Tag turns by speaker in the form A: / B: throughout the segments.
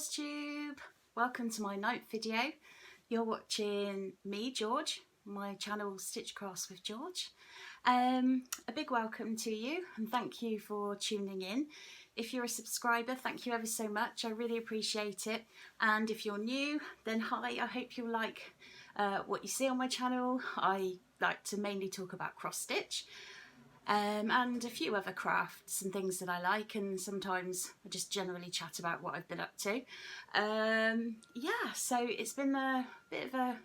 A: Flosstube. Welcome to my night video. You're watching me, George, my channel Stitch Crafts with George. A big welcome to you and thank you for tuning in. If you're a subscriber, thank you ever so much. I really appreciate it. And if you're new, then hi. I hope you'll like what you see on my channel. I like to mainly talk about cross stitch. And a few other crafts and things that I like, and sometimes I just generally chat about what I've been up to. Yeah, so it's been a bit of a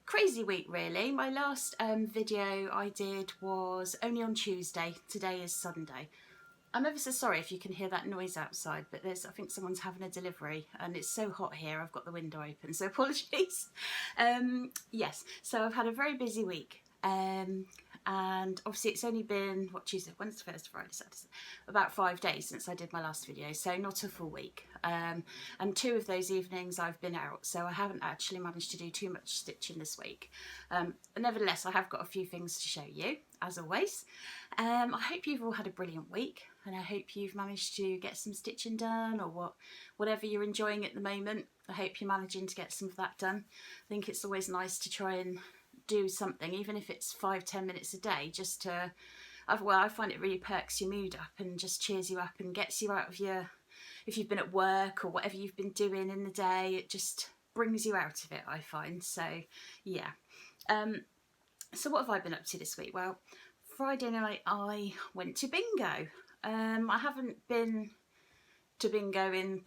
A: crazy week really. My last video I did was only on Tuesday. Today is Sunday. I'm ever so sorry if you can hear that noise outside, but I think someone's having a delivery and it's so hot here I've got the window open, so apologies. Yes, so I've had a very busy week. And obviously it's only been, what, Tuesday, Wednesday, Thursday, Friday, Saturday, about 5 days since I did my last video, so not a full week. And 2 of those evenings I've been out, so I haven't actually managed to do too much stitching this week. Nevertheless, I have got a few things to show you, as always. I hope you've all had a brilliant week, and I hope you've managed to get some stitching done, or whatever you're enjoying at the moment. I hope you're managing to get some of that done. I think it's always nice to try and do something, even if it's 5-10 minutes a day, just to, well, I find it really perks your mood up and just cheers you up and gets you out of your, if you've been at work or whatever you've been doing in the day, it just brings you out of it, I find. So yeah. So what have I been up to this week? Well, Friday night I went to bingo. I haven't been to bingo in,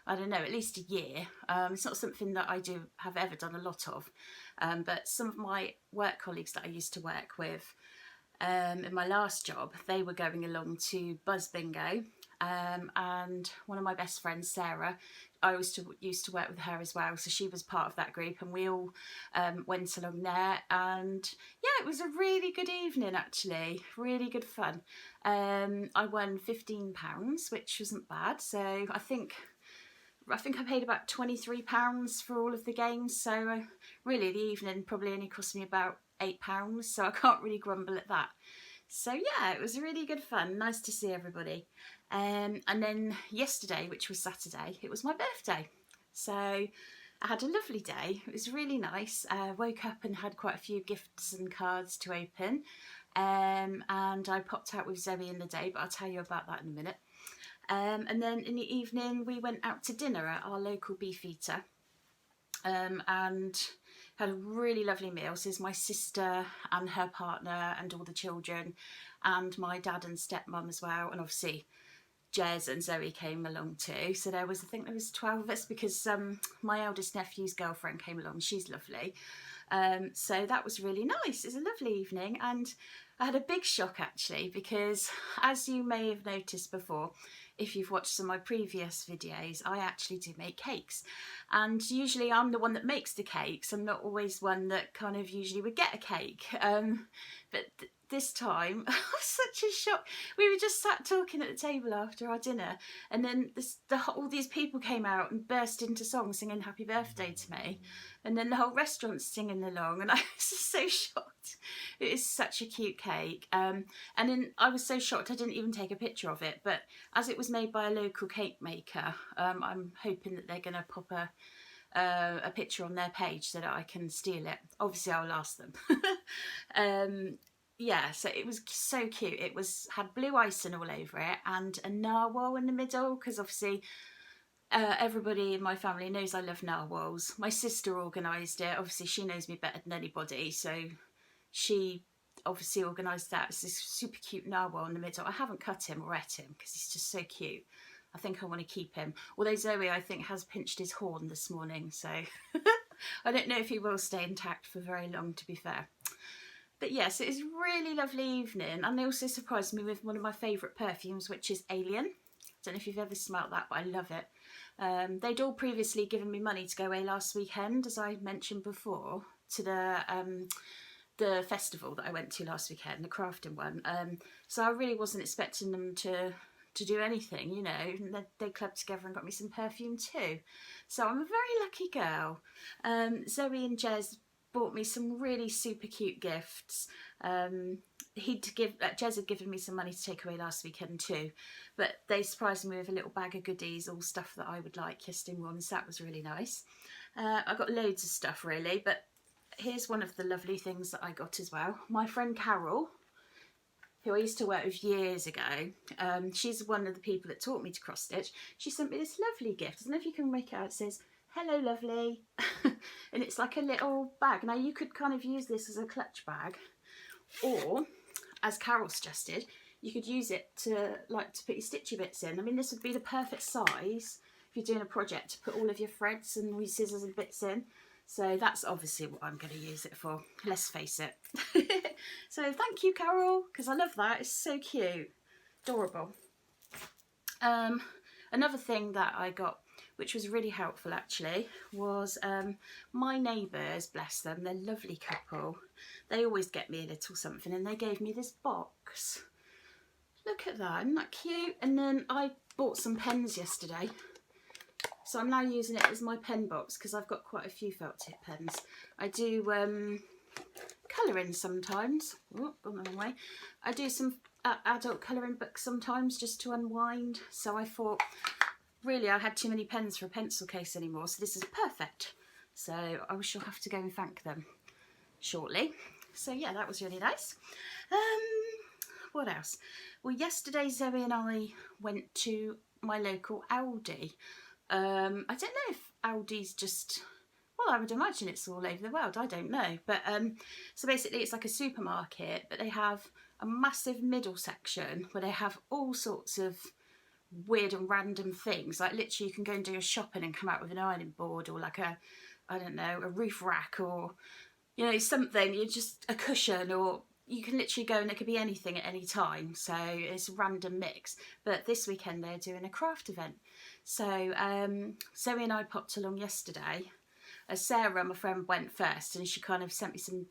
A: I don't know, at least a year. It's not something that I have ever done a lot of, but some of my work colleagues that I used to work with in my last job, they were going along to Buzz Bingo, and one of my best friends, Sarah, I used to work with her as well, so she was part of that group, and we all went along there, and yeah, it was a really good evening actually, really good fun. I won £15, which wasn't bad, so I think I paid about £23 for all of the games, so really the evening probably only cost me about £8, so I can't really grumble at that. So yeah, it was really good fun, nice to see everybody. And then yesterday, which was Saturday, it was my birthday. So I had a lovely day, it was really nice. I woke up and had quite a few gifts and cards to open, and I popped out with Zoe in the day, but I'll tell you about that in a minute. And then in the evening we went out to dinner at our local beef eater, and had a really lovely meal. So there's my sister and her partner and all the children, and my dad and stepmom as well, and obviously Jez and Zoe came along too. So I think there was 12 of us, because my eldest nephew's girlfriend came along, she's lovely. So that was really nice. It was a lovely evening, and I had a big shock actually, because as you may have noticed before, if you've watched some of my previous videos, I actually do make cakes, and usually I'm the one that makes the cakes. I'm not always one that kind of usually would get a cake, but this time I was such a shock. We were just sat talking at the table after our dinner, and then all these people came out and burst into song singing happy birthday to me, and then the whole restaurant's singing along, and I was just so shocked. It is such a cute cake, and then I was so shocked I didn't even take a picture of it, but as it was made by a local cake maker, I'm hoping that they're going to pop a picture on their page so that I can steal it. Obviously I'll ask them. Yeah, so it was so cute. It had blue icing all over it and a narwhal in the middle, because obviously everybody in my family knows I love narwhals. My sister organised it. Obviously she knows me better than anybody, so she obviously organised that. It's this super cute narwhal in the middle. I haven't cut him or ate him because he's just so cute. I think I want to keep him. Although Zoe, I think, has pinched his horn this morning, so I don't know if he will stay intact for very long, to be fair. But yes, it was a really lovely evening, and they also surprised me with one of my favourite perfumes, which is Alien. I don't know if you've ever smelt that, but I love it. They'd all previously given me money to go away last weekend, as I mentioned before, to the festival that I went to last weekend, the crafting one. So I really wasn't expecting them to do anything, you know. They clubbed together and got me some perfume too. So I'm a very lucky girl. Zoe and Jez bought me some really super cute gifts. Jez had given me some money to take away last weekend too, but they surprised me with a little bag of goodies, all stuff that I would like yesterday morning, so that was really nice. I got loads of stuff really, but here's one of the lovely things that I got as well. My friend Carol, who I used to work with years ago, she's one of the people that taught me to cross stitch. She sent me this lovely gift. I don't know if you can make it out. It says, "Hello lovely," and it's like a little bag. Now you could kind of use this as a clutch bag, or as Carol suggested, you could use it to put your stitchy bits in. I mean, this would be the perfect size if you're doing a project to put all of your threads and your scissors and bits in. So that's obviously what I'm going to use it for, let's face it. So thank you, Carol, because I love that. It's so cute, adorable. Another thing that I got, which was really helpful actually, was my neighbours, bless them, they're a lovely couple. They always get me a little something, and they gave me this box. Look at that, isn't that cute? And then I bought some pens yesterday, so I'm now using it as my pen box because I've got quite a few felt tip pens. I do colouring sometimes. Oh, gone the wrong way. I do some adult colouring books sometimes just to unwind, so I thought really I had too many pens for a pencil case anymore, so this is perfect. So I shall have to go and thank them shortly. So yeah, that was really nice. What else? Well, yesterday Zoe and I went to my local Aldi. I don't know if Aldi's just, well, I would imagine it's all over the world, I don't know. But so basically it's like a supermarket, but they have a massive middle section where they have all sorts of weird and random things. Like literally you can go and do your shopping and come out with an ironing board, or like a, I don't know, a roof rack, or, you know, something, you're just a cushion, or you can literally go and it could be anything at any time. So it's a random mix. But this weekend they're doing a craft event. So Zoe and I popped along yesterday. Sarah, my friend, went first, and she kind of sent me some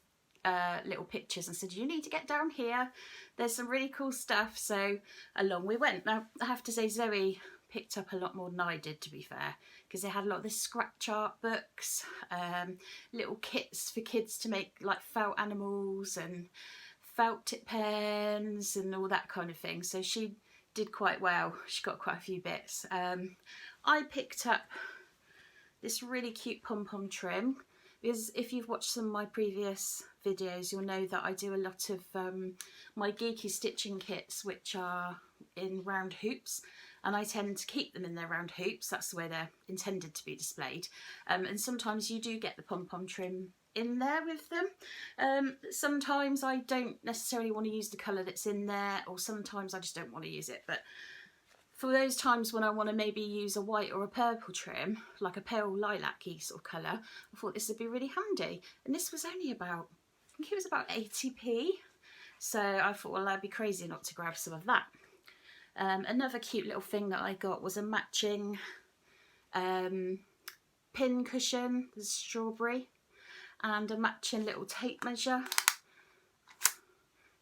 A: little pictures and said, "You need to get down here. There's some really cool stuff." So along we went. Now I have to say Zoe picked up a lot more than I did, to be fair, because they had a lot of the scratch art books, little kits for kids to make like felt animals and felt tip pens and all that kind of thing. So she did quite well. She got quite a few bits. I picked up this really cute pom-pom trim, because if you've watched some of my previous videos, you'll know that I do a lot of my geeky stitching kits, which are in round hoops, and I tend to keep them in their round hoops. That's the way they're intended to be displayed. And sometimes you do get the pom-pom trim in there with them. Sometimes I don't necessarily want to use the colour that's in there, or sometimes I just don't want to use it. But for those times when I want to maybe use a white or a purple trim, like a pale lilac-y sort of colour, I thought this would be really handy. And this was only about, I think it was about 80p. So I thought, well, I'd be crazy not to grab some of that. Another cute little thing that I got was a matching pin cushion, the strawberry, and a matching little tape measure.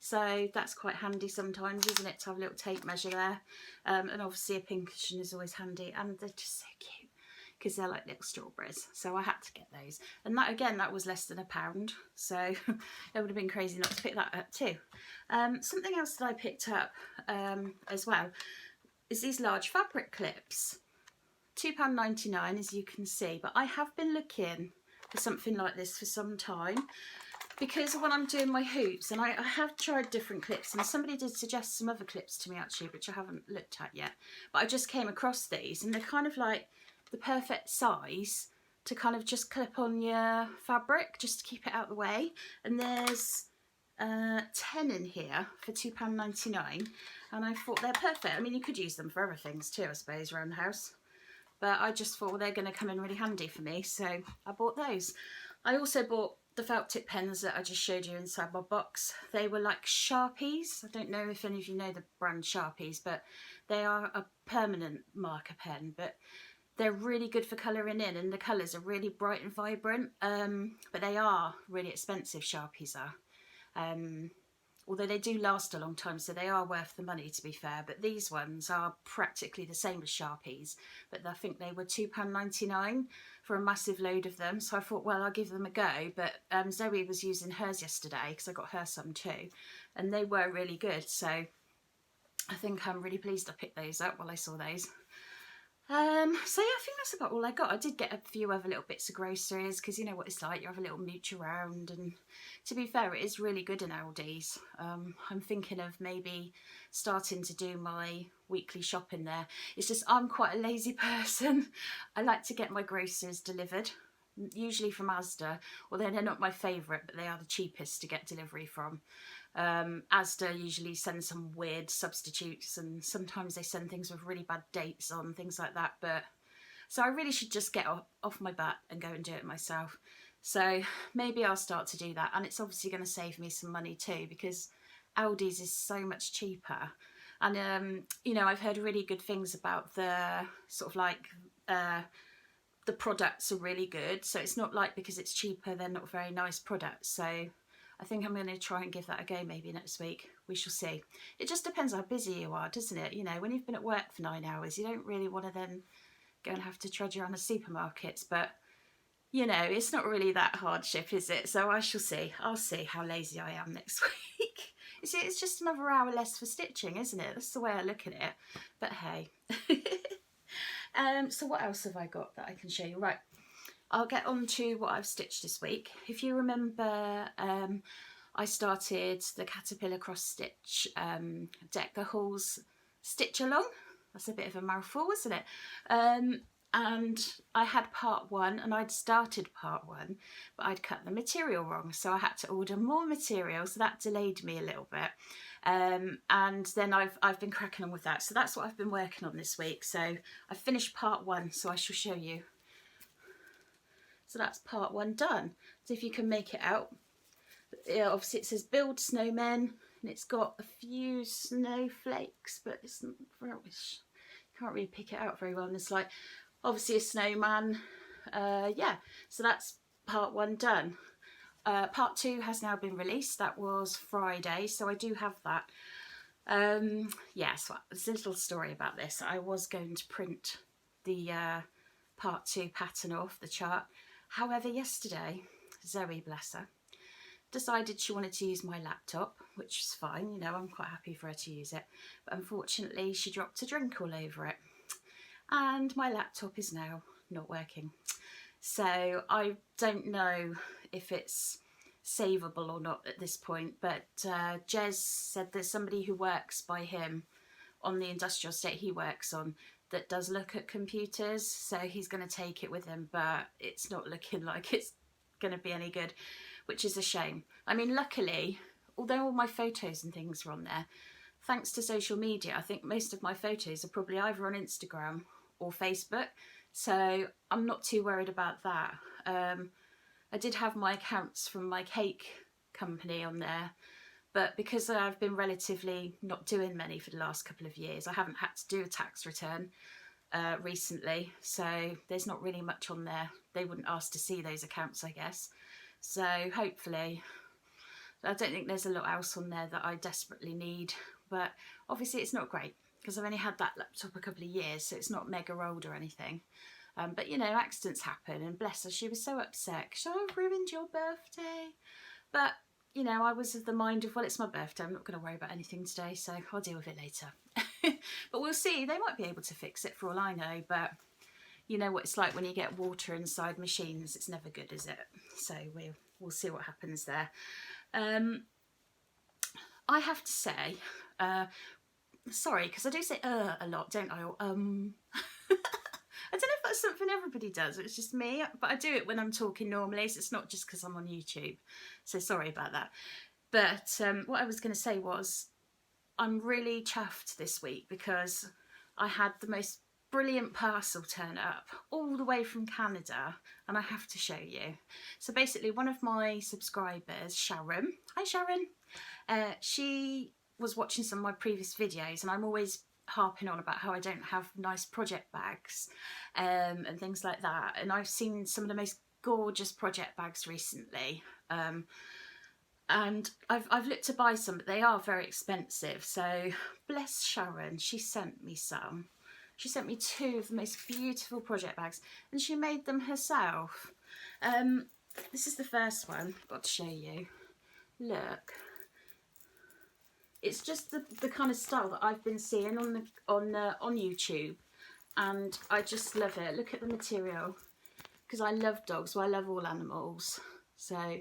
A: So that's quite handy sometimes, isn't it, to have a little tape measure there. And obviously a pin cushion is always handy, and they're just so cute because they're like little strawberries. So I had to get those. And that, again, that was less than £1. So it would have been crazy not to pick that up too. Something else that I picked up as well is these large fabric clips. £2.99, as you can see, but I have been looking for something like this for some time, because when I'm doing my hoops, and I have tried different clips, and somebody did suggest some other clips to me actually, which I haven't looked at yet, but I just came across these, and they're kind of like the perfect size to kind of just clip on your fabric, just to keep it out of the way. And there's 10 in here for £2.99, and I thought they're perfect. I mean, you could use them for other things too, I suppose, around the house, but I just thought, well, they're going to come in really handy for me, so I bought those. I also bought the felt tip pens that I just showed you inside my box. They were like Sharpies. I don't know if any of you know the brand Sharpies, but they are a permanent marker pen, but they're really good for colouring in, and the colours are really bright and vibrant, but they are really expensive, Sharpies are. although they do last a long time, so they are worth the money, to be fair. But these ones are practically the same as Sharpies, but I think they were £2.99 for a massive load of them. So I thought, well, I'll give them a go. But Zoe was using hers yesterday because I got her some too, and they were really good. So I think I'm really pleased I picked those up while I saw those. So yeah, I think that's about all I got. I did get a few other little bits of groceries because you know what it's like, you have a little mooch around, and to be fair, it is really good in Aldi's. I'm thinking of maybe starting to do my weekly shopping there. It's just I'm quite a lazy person. I like to get my groceries delivered, usually from Asda, although they're not my favourite, but they are the cheapest to get delivery from. Asda usually sends some weird substitutes, and sometimes they send things with really bad dates on, things like that. But so I really should just get off my butt and go and do it myself. So maybe I'll start to do that, and it's obviously going to save me some money too, because Aldi's is so much cheaper. And you know, I've heard really good things about the sort of like the products are really good. So it's not like because it's cheaper they're not very nice products. So I think I'm going to try and give that a go maybe next week. We shall see. It just depends how busy you are, doesn't it? You know, when you've been at work for 9 hours, you don't really want to then go and have to trudge around the supermarkets. But, you know, it's not really that hardship, is it? So I shall see. I'll see how lazy I am next week. You see, it's just another hour less for stitching, isn't it? That's the way I look at it. But hey. So what else have I got that I can show you? Right. I'll get on to what I've stitched this week. If you remember, I started the Caterpillar Cross Stitch Deck the Halls Stitch Along. That's a bit of a mouthful, isn't it? And I had part 1, and I'd started part 1, but I'd cut the material wrong, so I had to order more material, so that delayed me a little bit. And then I've been cracking on with that, so that's what I've been working on this week. So I finished part 1, so I shall show you. So that's part 1 done. So if you can make it out, yeah, obviously it says build snowmen, and it's got a few snowflakes, but it's not rubbish. Can't really pick it out very well in this light. Obviously a snowman. Yeah, so that's part 1 done. Part 2 has now been released. That was Friday, so I do have that. Yeah, so there's a little story about this. I was going to print the part 2 pattern off the chart. However, yesterday, Zoe, bless her, decided she wanted to use my laptop, which is fine, you know, I'm quite happy for her to use it. But unfortunately, she dropped a drink all over it. And my laptop is now not working. So I don't know if it's savable or not at this point, but Jez said there's somebody who works by him on the industrial estate he works on that does look at computers, so he's going to take it with him, but it's not looking like it's going to be any good, which is a shame. I mean, luckily, although all my photos and things are on there, thanks to social media, I think most of my photos are probably either on Instagram or Facebook, so I'm not too worried about that. I did have my accounts from my cake company on there, but because I've been relatively not doing many for the last couple of years, I haven't had to do a tax return recently, so there's not really much on there. They wouldn't ask to see those accounts, I guess. So hopefully, I don't think there's a lot else on there that I desperately need, but obviously it's not great because I've only had that laptop a couple of years, so it's not mega old or anything. But you know, accidents happen, and bless her, she was so upset. So I've ruined your birthday. But you know, I was of the mind of, well, it's my birthday, I'm not going to worry about anything today, so I'll deal with it later. But we'll see, they might be able to fix it for all I know, but you know what it's like when you get water inside machines, it's never good, is it? So we'll see what happens there. I have to say, sorry, because I do say a lot, don't I? I don't know if that's something everybody does, it's just me, but I do it when I'm talking normally, so it's not just because I'm on YouTube. So sorry about that. But what I was going to say was, I'm really chuffed this week because I had the most brilliant parcel turn up all the way from Canada, and I have to show you. So basically, one of my subscribers, Sharon, hi Sharon, she was watching some of my previous videos, and I'm always harping on about how I don't have nice project bags and things like that, and I've seen some of the most gorgeous project bags recently. and I've looked to buy some, but they are very expensive. So bless Sharon, she sent me some. She sent me 2 of the most beautiful project bags, and she made them herself. This is the first one. I've got to show you. Look, it's just the kind of style that I've been seeing on YouTube, and I just love it. Look at the material, because I love dogs. Well, I love all animals, so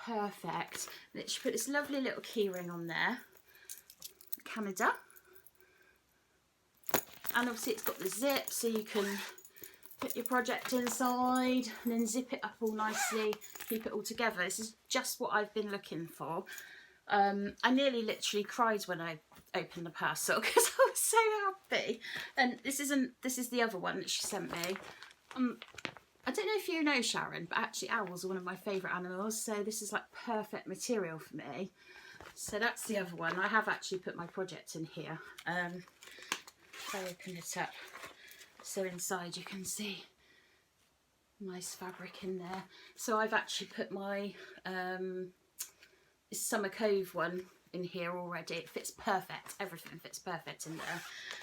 A: perfect. And she put this lovely little key ring on there, Canada, and obviously it's got the zip, so you can put your project inside and then zip it up all nicely, keep it all together. This is just what I've been looking for. I nearly literally cried when I opened the parcel because I was so happy. And this is the other one that she sent me. I don't know if you know, Sharon, but actually owls are one of my favourite animals, so this is like perfect material for me. So that's the other one. I have actually put my project in here. If I open it up, so inside you can see nice fabric in there. So I've actually put my Summer Cove one in here already. It fits perfect. Everything fits perfect in there.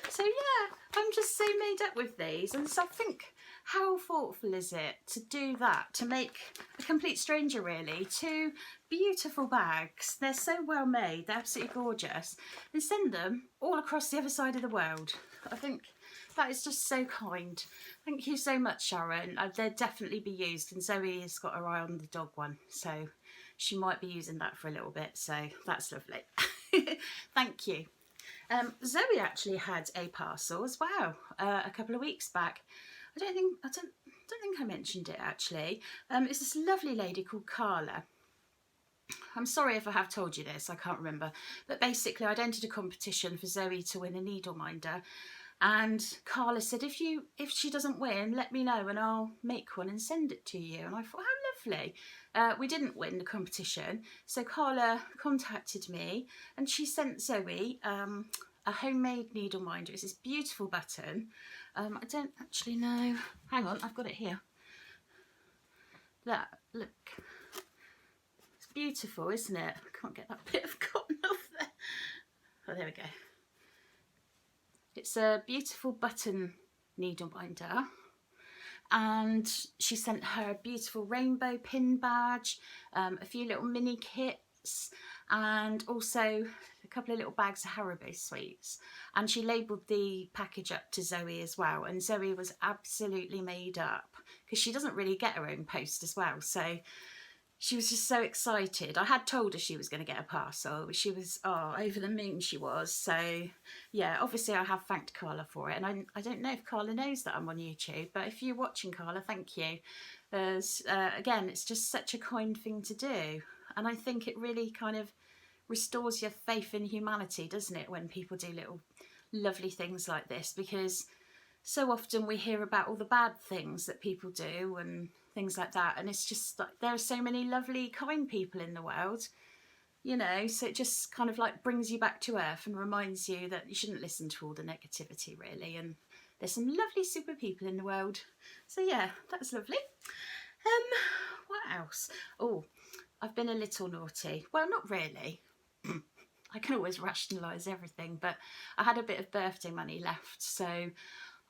A: So yeah, I'm just so made up with these, and so I think, how thoughtful is it to do that, to make a complete stranger really 2 beautiful bags. They're so well made, they're absolutely gorgeous, and send them all across the other side of the world. I think that is just so kind. Thank you so much, Sharon. They'll definitely be used, and Zoe has got her eye on the dog one, so she might be using that for a little bit, so that's lovely. Thank you. Zoe actually had a parcel as well a couple of weeks back. I don't think I mentioned it actually. It's this lovely lady called Carla. I'm sorry if I have told you this, I can't remember. But basically I'd entered a competition for Zoe to win a needle minder, and Carla said, if she doesn't win, let me know and I'll make one and send it to you. And I thought, how lovely. We didn't win the competition, so Carla contacted me and she sent Zoe a homemade needle minder. It's this beautiful button. I don't actually know. Hang on, I've got it here. That, look. It's beautiful, isn't it? I can't get that bit of cotton off there. Oh, there we go. It's a beautiful button needle minder. And she sent her a beautiful rainbow pin badge, a few little mini kits, and also a couple of little bags of Haribo sweets. And she labelled the package up to Zoe as well, and Zoe was absolutely made up because she doesn't really get her own post as well, so she was just so excited. I had told her she was going to get a parcel, but she was over the moon, she was. So yeah, obviously I have thanked Carla for it, and I don't know if Carla knows that I'm on YouTube, but if you're watching, Carla, thank you. Again, it's just such a kind thing to do, and I think it really kind of restores your faith in humanity, doesn't it, when people do little lovely things like this, because so often we hear about all the bad things that people do and things like that, and it's just like there are so many lovely kind people in the world, you know, so it just kind of like brings you back to earth and reminds you that you shouldn't listen to all the negativity really, and there's some lovely super people in the world. So yeah, that's lovely. What else? Oh, I've been a little naughty. Well, not really. I can always rationalise everything, but I had a bit of birthday money left, so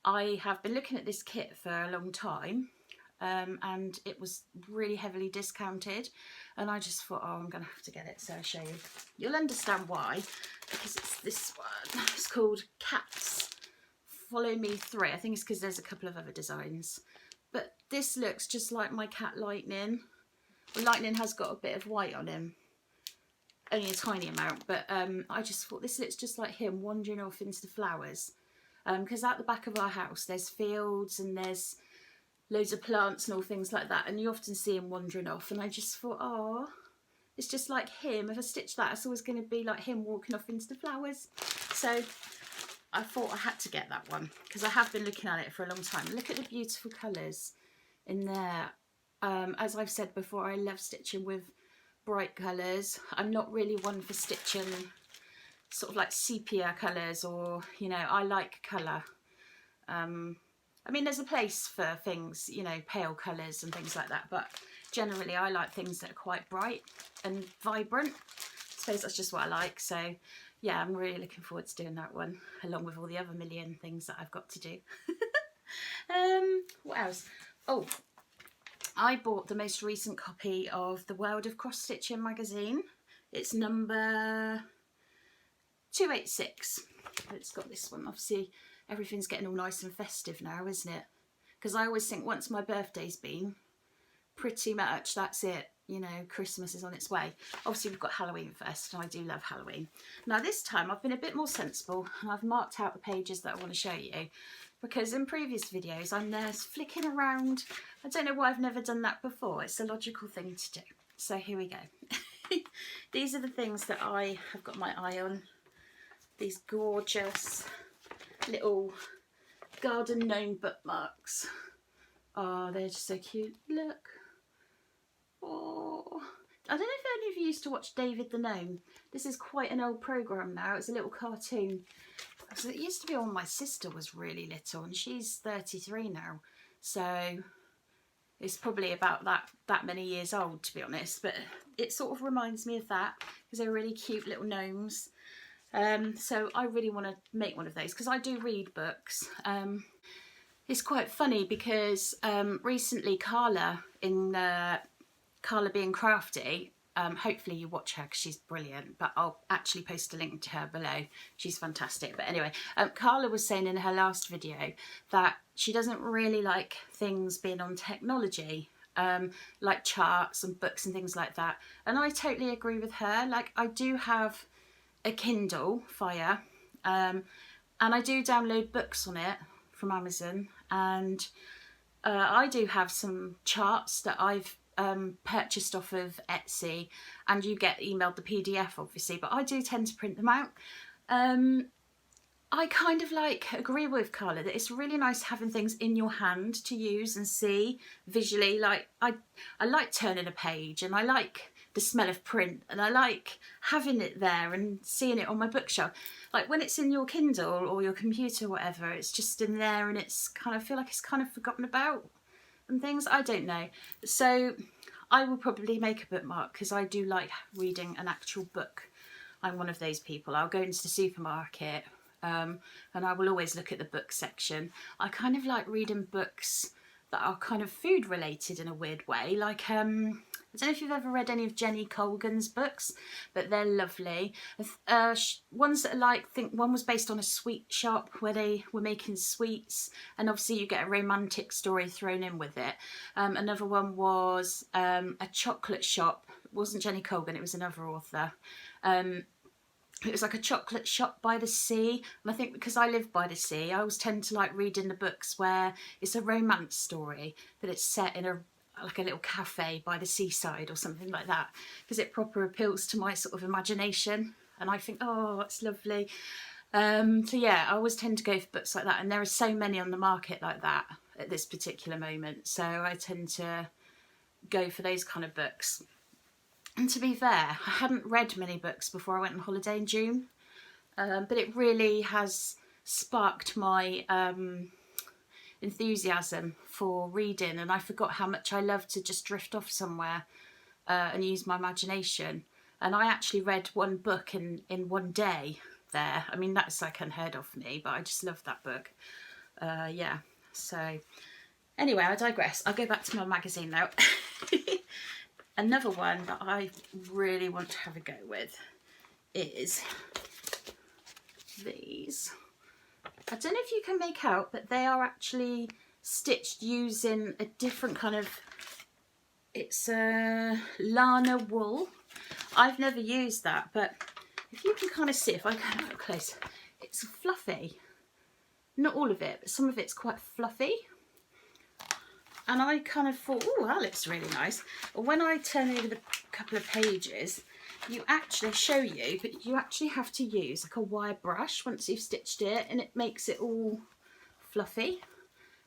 A: I have been looking at this kit for a long time, and it was really heavily discounted, and I just thought, oh, I'm going to have to get it, so I'll show you. You'll understand why, because it's this one. It's called Cats Follow Me 3. I think it's because there's a couple of other designs, but this looks just like my cat Lightning. Well, Lightning has got a bit of white on him, only a tiny amount, but I just thought this looks just like him wandering off into the flowers, because out the back of our house there's fields and there's loads of plants and all things like that, and you often see him wandering off, and I just thought, oh, it's just like him. If I stitch that, it's always going to be like him walking off into the flowers. So I thought I had to get that one because I have been looking at it for a long time. Look at the beautiful colours in there. As I've said before, I love stitching with bright colours. I'm not really one for stitching sort of like sepia colours, or, you know, I like colour. I mean, there's a place for things, you know, pale colours and things like that, but generally I like things that are quite bright and vibrant. I suppose that's just what I like. So yeah, I'm really looking forward to doing that one, along with all the other million things that I've got to do. What else? Oh, I bought the most recent copy of The World of Cross Stitching magazine. It's number 286. It's got this one. Obviously everything's getting all nice and festive now, isn't it? Because I always think once my birthday's been, pretty much that's it. You know, Christmas is on its way. Obviously we've got Halloween first, and I do love Halloween. Now this time I've been a bit more sensible, and I've marked out the pages that I want to show you, because in previous videos I'm there flicking around. I don't know why I've never done that before. It's a logical thing to do. So here we go. These are the things that I have got my eye on. These gorgeous little garden gnome bookmarks. Oh, they're just so cute. Look. Oh, I don't know if any of you used to watch David the Gnome. This is quite an old programme now. It's a little cartoon. So it used to be when my sister was really little, and she's 33 now. So it's probably about that many years old, to be honest. But it sort of reminds me of that, because they're really cute little gnomes. So I really want to make one of those, because I do read books. It's quite funny because recently Carla in Karlabeing Crafty, hopefully you watch her because she's brilliant, but I'll actually post a link to her below. She's fantastic. But anyway, Carla was saying in her last video that she doesn't really like things being on technology, like charts and books and things like that. And I totally agree with her. Like, I do have a Kindle Fire, and I do download books on it from Amazon, and I do have some charts that I've purchased off of Etsy, and you get emailed the PDF obviously, but I do tend to print them out. I kind of like agree with Carla that it's really nice having things in your hand to use and see visually. Like I like turning a page, and I like the smell of print, and I like having it there and seeing it on my bookshelf. Like when it's in your Kindle or your computer or whatever, it's just in there, and it's kind of feel like it's kind of forgotten about and things. I don't know. So I will probably make a bookmark, because I do like reading an actual book. I'm one of those people. I'll go into the supermarket, and I will always look at the book section. I kind of like reading books that are kind of food related in a weird way. Like, I don't know if you've ever read any of Jenny Colgan's books, but they're lovely. Ones that are like, I think one was based on a sweet shop where they were making sweets, and obviously you get a romantic story thrown in with it. Another one was a chocolate shop. It wasn't Jenny Colgan, it was another author. It was like a chocolate shop by the sea, and I think because I live by the sea, I always tend to like reading the books where it's a romance story, but it's set in like a little cafe by the seaside or something like that, because it proper appeals to my sort of imagination, and I think, oh, that's lovely. So yeah, I always tend to go for books like that, and there are so many on the market like that at this particular moment, so I tend to go for those kind of books. And to be fair, I hadn't read many books before I went on holiday in June, but it really has sparked my enthusiasm for reading, and I forgot how much I love to just drift off somewhere and use my imagination. And I actually read one book in one day there. I mean, that's like unheard of for me, but I just love that book. Yeah, so anyway, I digress. I'll go back to my magazine now. Another one that I really want to have a go with is these. I don't know if you can make out, but they are actually stitched using a different kind of, it's a Lana wool. I've never used that, but if you can kind of see, if I come up close, it's fluffy. Not all of it, but some of it's quite fluffy. And I kind of thought, oh, that looks really nice. But when I turn over the couple of pages, you actually show you, but you actually have to use like a wire brush once you've stitched it, and it makes it all fluffy.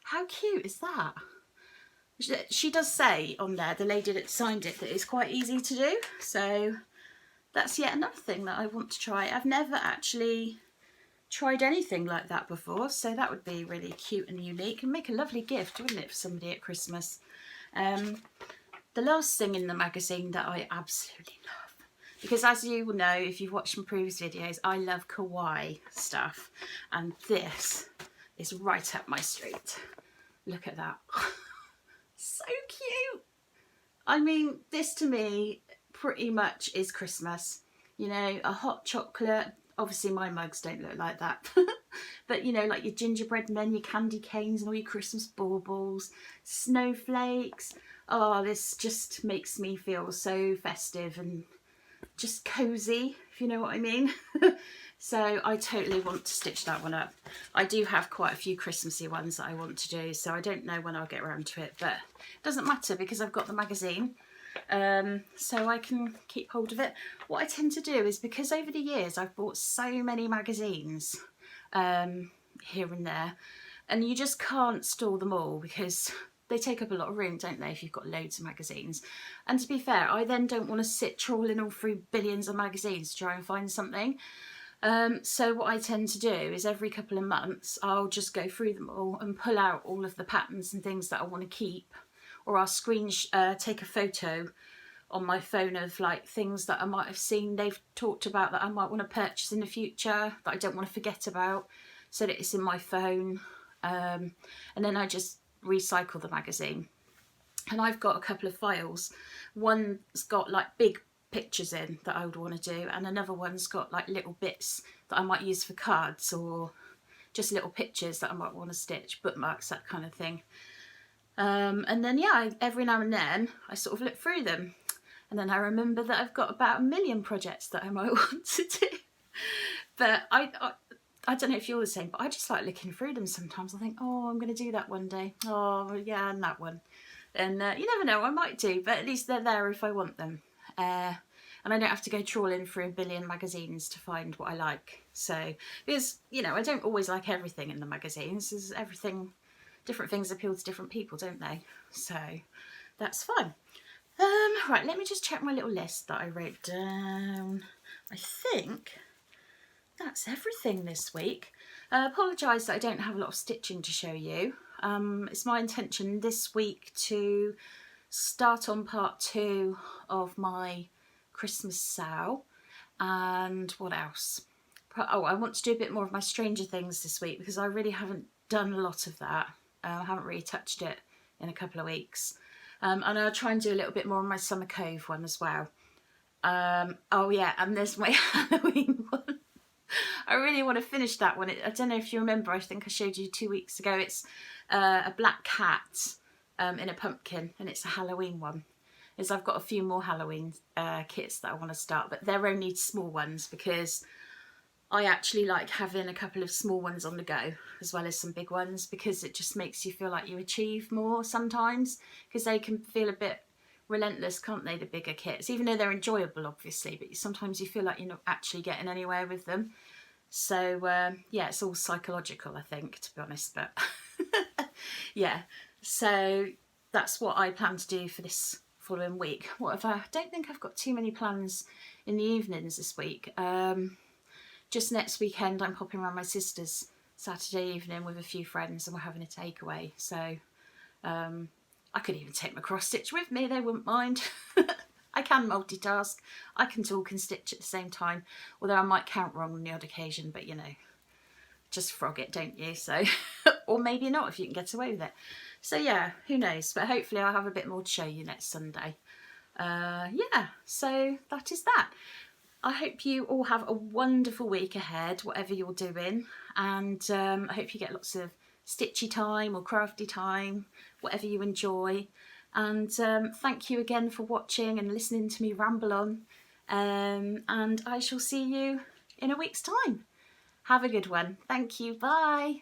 A: How cute is that? She does say on there, the lady that signed it, that it's quite easy to do. So that's yet another thing that I want to try. I've never actually tried anything like that before, so that would be really cute and unique and make a lovely gift, wouldn't it, for somebody at Christmas. the last thing in the magazine that I absolutely love, because as you will know if you've watched my previous videos, I love kawaii stuff, and this is right up my street. Look at that. So cute. I mean, this to me pretty much is Christmas. You know, a hot chocolate. Obviously my mugs don't look like that. But you know, like your gingerbread men, your candy canes and all your Christmas baubles, snowflakes. Oh, this just makes me feel so festive and just cozy, if you know what I mean. So I totally want to stitch that one up. I do have quite a few Christmassy ones that I want to do, so I don't know when I'll get around to it, but it doesn't matter because I've got the magazine, so I can keep hold of it. What I tend to do is, because over the years I've bought so many magazines here and there, and you just can't store them all because they take up a lot of room, don't they, if you've got loads of magazines. And to be fair, I then don't want to sit trawling all through billions of magazines to try and find something. So what I tend to do is every couple of months I'll just go through them all and pull out all of the patterns and things that I want to keep, or I'll take a photo on my phone of like things that I might have seen they've talked about that I might want to purchase in the future that I don't want to forget about, so that it's in my phone, and then I just recycle the magazine. And I've got a couple of files. One's got like big pictures in that I would want to do, and another one's got like little bits that I might use for cards, or just little pictures that I might want to stitch, bookmarks, that kind of thing. And then yeah, every now and then I sort of look through them, and then I remember that I've got about 1 million projects that I might want to do. But I don't know if you're the same, but I just like looking through them sometimes. I think, oh, I'm going to do that one day. Oh yeah, and that one. And you never know, I might do, but at least they're there if I want them. And I don't have to go trawling through 1 billion magazines to find what I like. So, because, you know, I don't always like everything in the magazines. There's everything, different things appeal to different people, don't they? So, that's fine. Right, let me just check my little list that I wrote down. I think that's everything this week. I apologise that I don't have a lot of stitching to show you. It's my intention this week to start on part 2 of my Christmas sow, and what else? Oh, I want to do a bit more of my Stranger Things this week because I really haven't done a lot of that. I haven't really touched it in a couple of weeks. And I'll try and do a little bit more on my Summer Cove one as well. Oh yeah, and there's my Halloween one. I really want to finish that one. I don't know if you remember, I think I showed you 2 weeks ago. It's a black cat in a pumpkin, and it's a Halloween one. I've got a few more Halloween kits that I want to start, but they're only small ones because I actually like having a couple of small ones on the go as well as some big ones, because it just makes you feel like you achieve more sometimes, because they can feel a bit relentless, can't they, the bigger kits, even though they're enjoyable obviously, but sometimes you feel like you're not actually getting anywhere with them. So yeah, it's all psychological, I think, to be honest, but yeah, so that's what I plan to do for this following week. I don't think I've got too many plans in the evenings this week. Just next weekend I'm popping around my sister's Saturday evening with a few friends, and we're having a takeaway, so I could even take my cross stitch with me, they wouldn't mind. I can multitask, I can talk and stitch at the same time, although I might count wrong on the odd occasion, but you know, just frog it, don't you? So or maybe not if you can get away with it. So yeah, who knows, but hopefully I'll have a bit more to show you next Sunday. Yeah, so that is that. I hope you all have a wonderful week ahead, whatever you're doing, and I hope you get lots of stitchy time or crafty time, whatever you enjoy. And thank you again for watching and listening to me ramble on, and I shall see you in a week's time. Have a good one. Thank you. Bye.